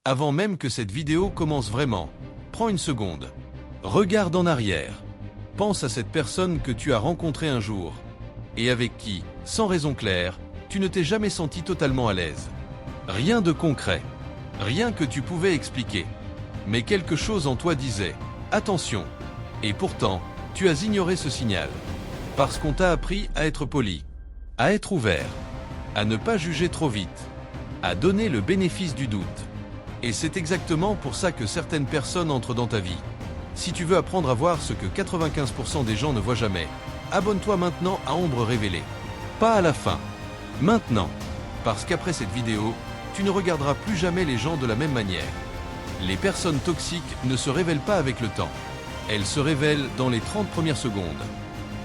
Avant même que cette vidéo commence vraiment, prends une seconde. Regarde en arrière. Pense à cette personne que tu as rencontrée un jour et avec qui, sans raison claire, tu ne t'es jamais senti totalement à l'aise. Rien de concret, rien que tu pouvais expliquer. Mais quelque chose en toi disait « Attention !» Et pourtant, tu as ignoré ce signal. Parce qu'on t'a appris à être poli, à être ouvert, à ne pas juger trop vite, à donner le bénéfice du doute. Et c'est exactement pour ça que certaines personnes entrent dans ta vie. Si tu veux apprendre à voir ce que 95% des gens ne voient jamais, abonne-toi maintenant à Ombre Révélée. Pas à la fin. Maintenant. Parce qu'après cette vidéo, tu ne regarderas plus jamais les gens de la même manière. Les personnes toxiques ne se révèlent pas avec le temps. Elles se révèlent dans les 30 premières secondes.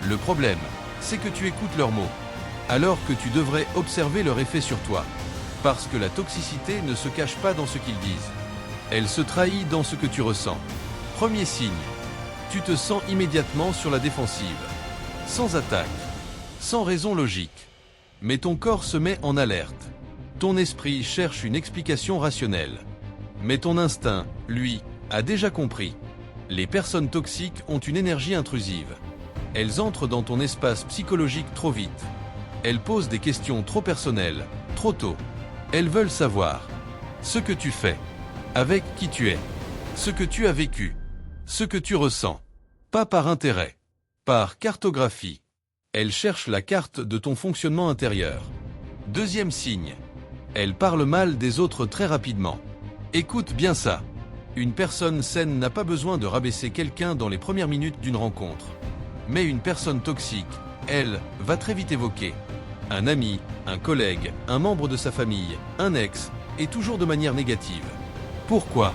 Le problème, c'est que tu écoutes leurs mots, alors que tu devrais observer leur effet sur toi. Parce que la toxicité ne se cache pas dans ce qu'ils disent. Elle se trahit dans ce que tu ressens. Premier signe, tu te sens immédiatement sur la défensive. Sans attaque, sans raison logique. Mais ton corps se met en alerte. Ton esprit cherche une explication rationnelle. Mais ton instinct, lui, a déjà compris. Les personnes toxiques ont une énergie intrusive. Elles entrent dans ton espace psychologique trop vite. Elles posent des questions trop personnelles, trop tôt. Elles veulent savoir ce que tu fais, avec qui tu es, ce que tu as vécu, ce que tu ressens. Pas par intérêt, par cartographie. Elles cherchent la carte de ton fonctionnement intérieur. Deuxième signe. Elles parlent mal des autres très rapidement. Écoute bien ça. Une personne saine n'a pas besoin de rabaisser quelqu'un dans les premières minutes d'une rencontre. Mais une personne toxique, elle, va très vite évoquer un ami, un collègue, un membre de sa famille, un ex, et toujours de manière négative. Pourquoi?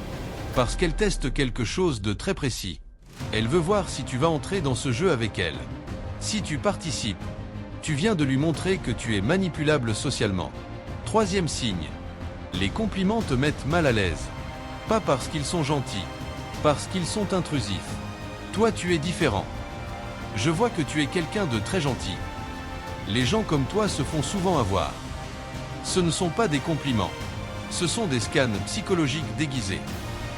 Parce qu'elle teste quelque chose de très précis. Elle veut voir si tu vas entrer dans ce jeu avec elle. Si tu participes, tu viens de lui montrer que tu es manipulable socialement. Troisième signe. Les compliments te mettent mal à l'aise. Pas parce qu'ils sont gentils, parce qu'ils sont intrusifs. Toi, tu es différent. Je vois que tu es quelqu'un de très gentil. Les gens comme toi se font souvent avoir. Ce ne sont pas des compliments. Ce sont des scans psychologiques déguisés.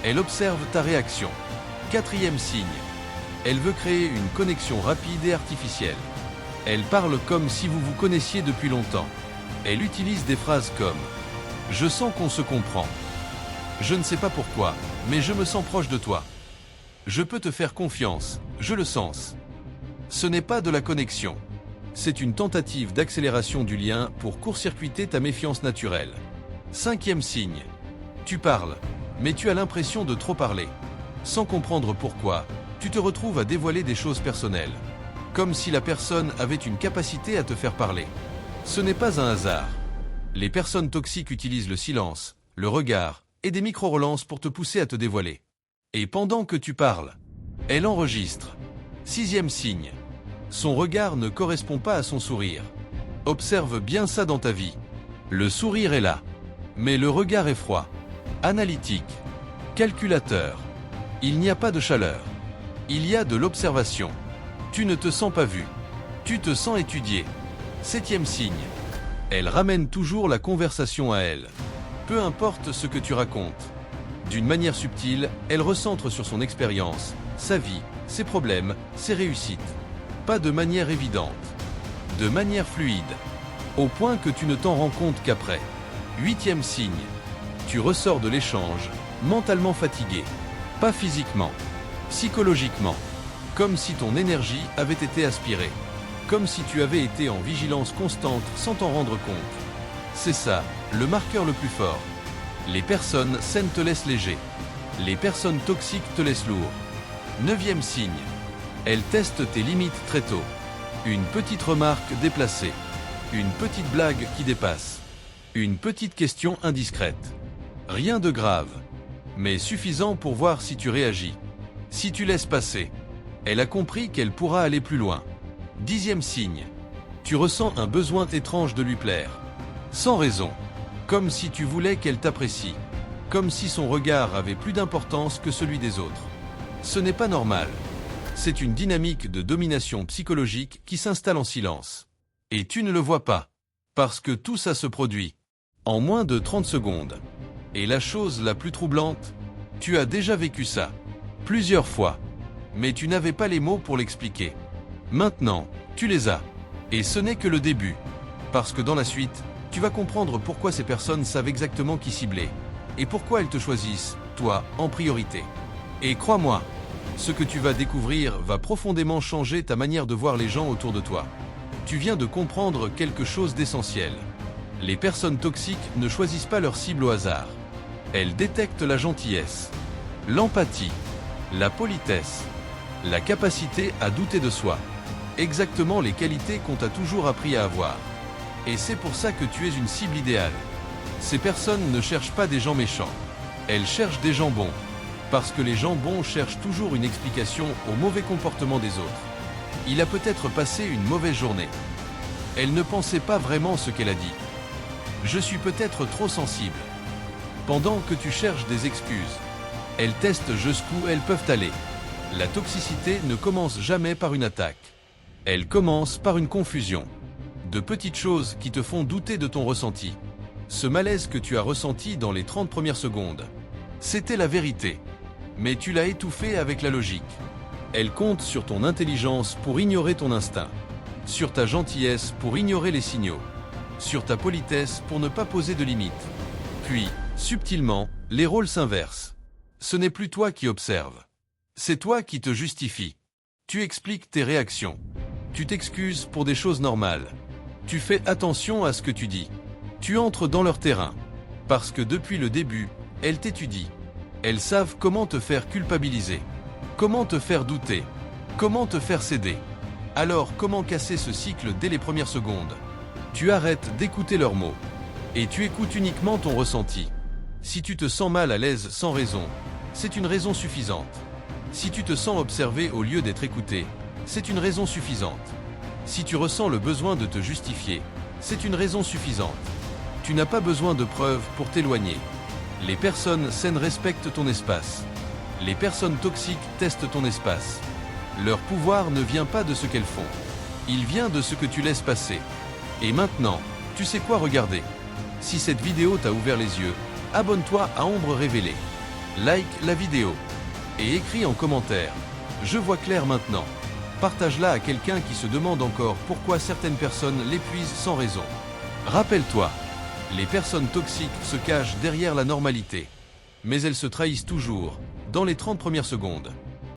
Elle observe ta réaction. Quatrième signe. Elle veut créer une connexion rapide et artificielle. Elle parle comme si vous vous connaissiez depuis longtemps. Elle utilise des phrases comme « Je sens qu'on se comprend ». Je ne sais pas pourquoi, mais je me sens proche de toi. Je peux te faire confiance, je le sens. Ce n'est pas de la connexion. C'est une tentative d'accélération du lien pour court-circuiter ta méfiance naturelle. Cinquième signe. Tu parles, mais tu as l'impression de trop parler. Sans comprendre pourquoi, tu te retrouves à dévoiler des choses personnelles. Comme si la personne avait une capacité à te faire parler. Ce n'est pas un hasard. Les personnes toxiques utilisent le silence, le regard et des micro-relances pour te pousser à te dévoiler. Et pendant que tu parles, elle enregistre. Sixième signe. Son regard ne correspond pas à son sourire. Observe bien ça dans ta vie. Le sourire est là, mais le regard est froid, analytique, calculateur. Il n'y a pas de chaleur. Il y a de l'observation. Tu ne te sens pas vu. Tu te sens étudié. Septième signe. Elle ramène toujours la conversation à elle. Peu importe ce que tu racontes. D'une manière subtile, elle recentre sur son expérience, sa vie, ses problèmes, ses réussites. Pas de manière évidente. De manière fluide. Au point que tu ne t'en rends compte qu'après. Huitième signe. Tu ressors de l'échange, mentalement fatigué. Pas physiquement. Psychologiquement. Comme si ton énergie avait été aspirée. Comme si tu avais été en vigilance constante sans t'en rendre compte. C'est ça, le marqueur le plus fort. Les personnes saines te laissent léger. Les personnes toxiques te laissent lourd. Neuvième signe. Elles testent tes limites très tôt. Une petite remarque déplacée. Une petite blague qui dépasse. Une petite question indiscrète. Rien de grave, mais suffisant pour voir si tu réagis. Si tu laisses passer. Elle a compris qu'elle pourra aller plus loin. Dixième signe. Tu ressens un besoin étrange de lui plaire. Sans raison. Comme si tu voulais qu'elle t'apprécie. Comme si son regard avait plus d'importance que celui des autres. Ce n'est pas normal. C'est une dynamique de domination psychologique qui s'installe en silence. Et tu ne le vois pas. Parce que tout ça se produit en moins de 30 secondes. Et la chose la plus troublante, tu as déjà vécu ça. Plusieurs fois. Mais tu n'avais pas les mots pour l'expliquer. Maintenant, tu les as. Et ce n'est que le début. Parce que dans la suite, tu vas comprendre pourquoi ces personnes savent exactement qui cibler. Et pourquoi elles te choisissent, toi, en priorité. Et crois-moi, ce que tu vas découvrir va profondément changer ta manière de voir les gens autour de toi. Tu viens de comprendre quelque chose d'essentiel. Les personnes toxiques ne choisissent pas leur cible au hasard. Elles détectent la gentillesse, l'empathie, la politesse, la capacité à douter de soi. Exactement les qualités qu'on t'a toujours appris à avoir. Et c'est pour ça que tu es une cible idéale. Ces personnes ne cherchent pas des gens méchants. Elles cherchent des gens bons. Parce que les gens bons cherchent toujours une explication au mauvais comportement des autres. Il a peut-être passé une mauvaise journée. Elle ne pensait pas vraiment ce qu'elle a dit. Je suis peut-être trop sensible. Pendant que tu cherches des excuses, elles testent jusqu'où elles peuvent aller. La toxicité ne commence jamais par une attaque. Elle commence par une confusion. De petites choses qui te font douter de ton ressenti. Ce malaise que tu as ressenti dans les 30 premières secondes, c'était la vérité. Mais tu l'as étouffé avec la logique. Elle compte sur ton intelligence pour ignorer ton instinct. Sur ta gentillesse pour ignorer les signaux. Sur ta politesse pour ne pas poser de limites. Puis, subtilement, les rôles s'inversent. Ce n'est plus toi qui observes. C'est toi qui te justifie. Tu expliques tes réactions. Tu t'excuses pour des choses normales. Tu fais attention à ce que tu dis. Tu entres dans leur terrain. Parce que depuis le début, elles t'étudient. Elles savent comment te faire culpabiliser. Comment te faire douter. Comment te faire céder. Alors comment casser ce cycle dès les premières secondes? Tu arrêtes d'écouter leurs mots. Et tu écoutes uniquement ton ressenti. Si tu te sens mal à l'aise sans raison, c'est une raison suffisante. Si tu te sens observé au lieu d'être écouté, c'est une raison suffisante. Si tu ressens le besoin de te justifier, c'est une raison suffisante. Tu n'as pas besoin de preuves pour t'éloigner. Les personnes saines respectent ton espace. Les personnes toxiques testent ton espace. Leur pouvoir ne vient pas de ce qu'elles font. Il vient de ce que tu laisses passer. Et maintenant, tu sais quoi regarder. Si cette vidéo t'a ouvert les yeux, abonne-toi à Ombre Révélée. Like la vidéo. Et écris en commentaire. Je vois clair maintenant. Partage-la à quelqu'un qui se demande encore pourquoi certaines personnes l'épuisent sans raison. Rappelle-toi, les personnes toxiques se cachent derrière la normalité. Mais elles se trahissent toujours, dans les 30 premières secondes.